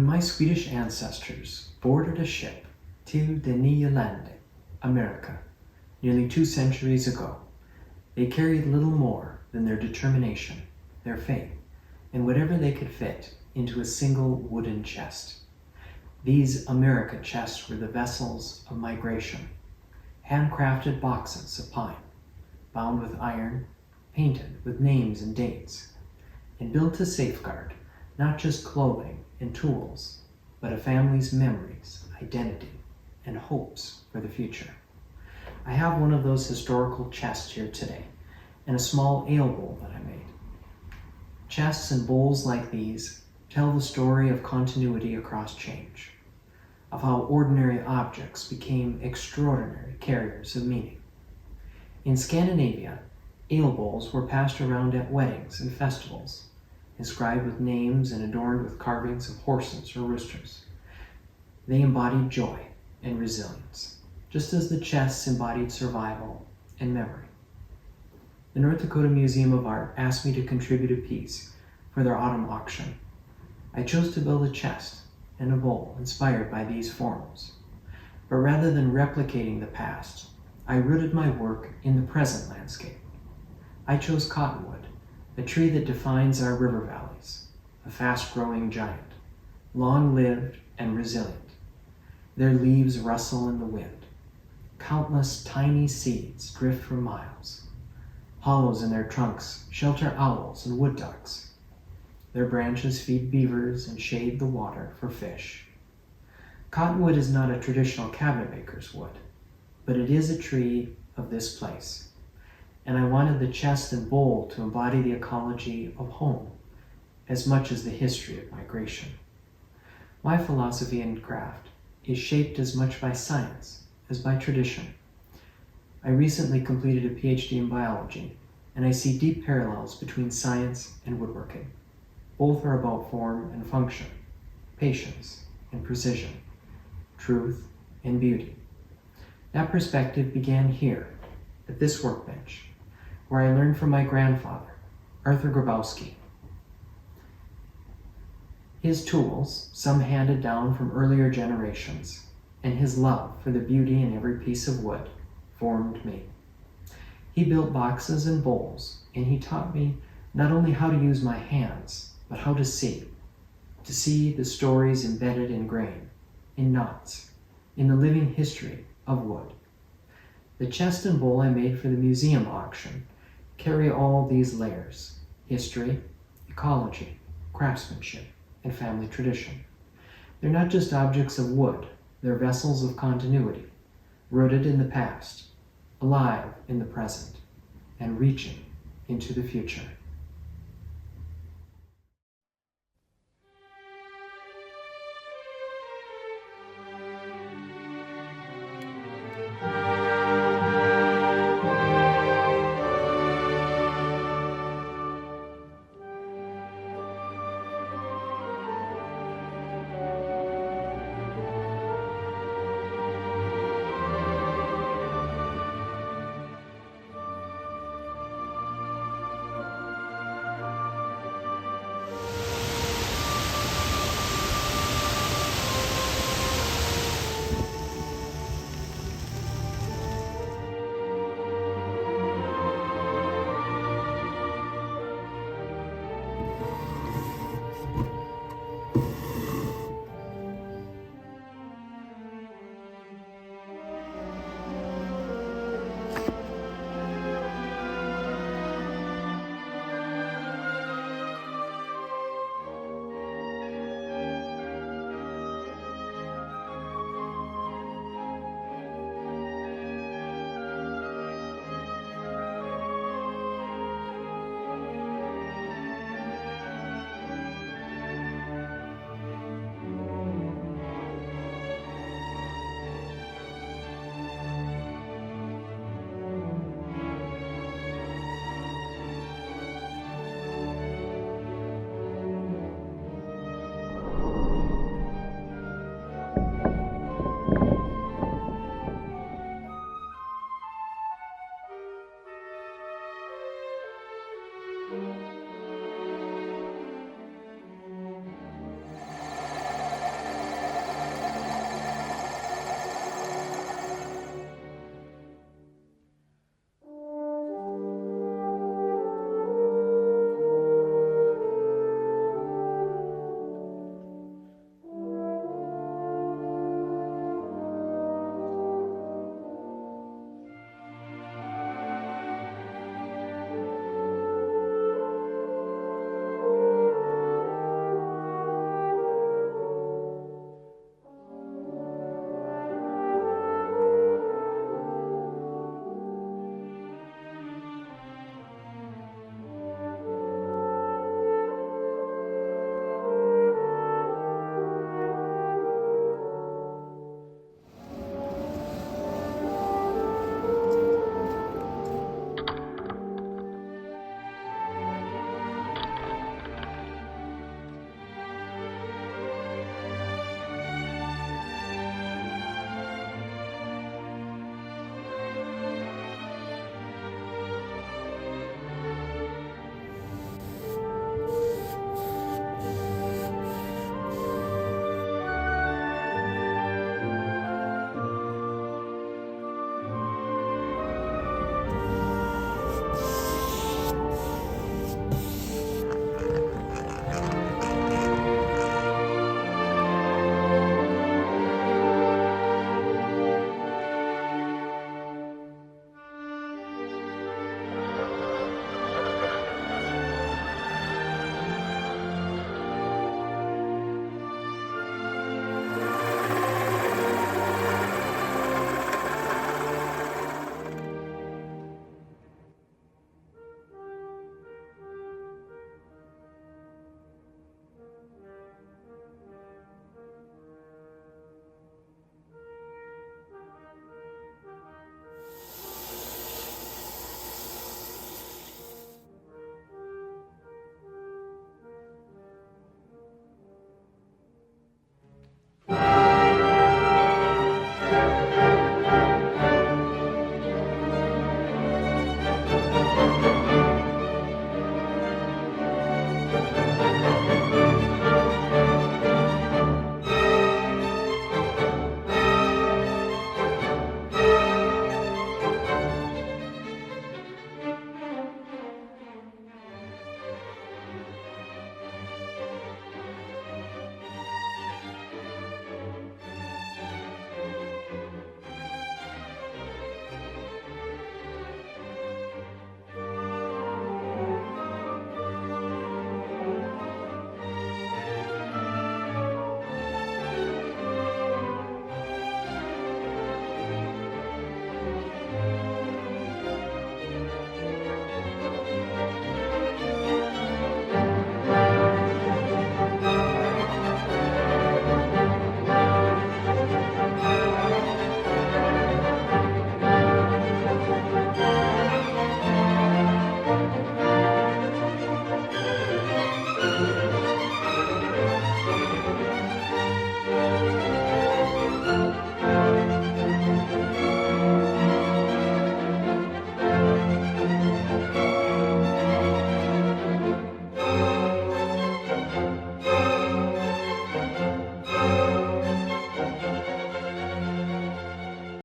When my Swedish ancestors boarded a ship till the nya landet, America, nearly 2 centuries ago, they carried little more than their determination, their faith, and whatever they could fit into a single wooden chest. These America chests were the vessels of migration, handcrafted boxes of pine, bound with iron, painted with names and dates, and built to safeguard not just clothing and tools, but a family's memories, identity, and hopes for the future. I have one of those historical chests here today, and a small ale bowl that I made. Chests and bowls like these tell the story of continuity across change, of how ordinary objects became extraordinary carriers of meaning. In Scandinavia, ale bowls were passed around at weddings and festivals, inscribed with names and adorned with carvings of horses or roosters. They embodied joy and resilience, just as the chests embodied survival and memory. The North Dakota Museum of Art asked me to contribute a piece for their autumn auction. I chose to build a chest and a bowl inspired by these forms. But rather than replicating the past, I rooted my work in the present landscape. I chose Cottonwood, a tree that defines our river valleys, a fast-growing giant, long-lived and resilient. Their leaves rustle in the wind. Countless tiny seeds drift for miles. Hollows in their trunks shelter owls and wood ducks. Their branches feed beavers and shade the water for fish. Cottonwood is not a traditional cabinet maker's wood, but it is a tree of this place. And I wanted the chest and bowl to embody the ecology of home as much as the history of migration. My philosophy in craft is shaped as much by science as by tradition. I recently completed a PhD in biology, and I see deep parallels between science and woodworking. Both are about form and function, patience and precision, truth and beauty. That perspective began here, at this workbench, where I learned from my grandfather, Arthur Grabowski. His tools, some handed down from earlier generations, and his love for the beauty in every piece of wood formed me. He built boxes and bowls, and he taught me not only how to use my hands, but how to see the stories embedded in grain, in knots, in the living history of wood. The chest and bowl I made for the museum auction carry all these layers: history, ecology, craftsmanship, and family tradition. They're not just objects of wood, they're vessels of continuity, rooted in the past, alive in the present, and reaching into the future.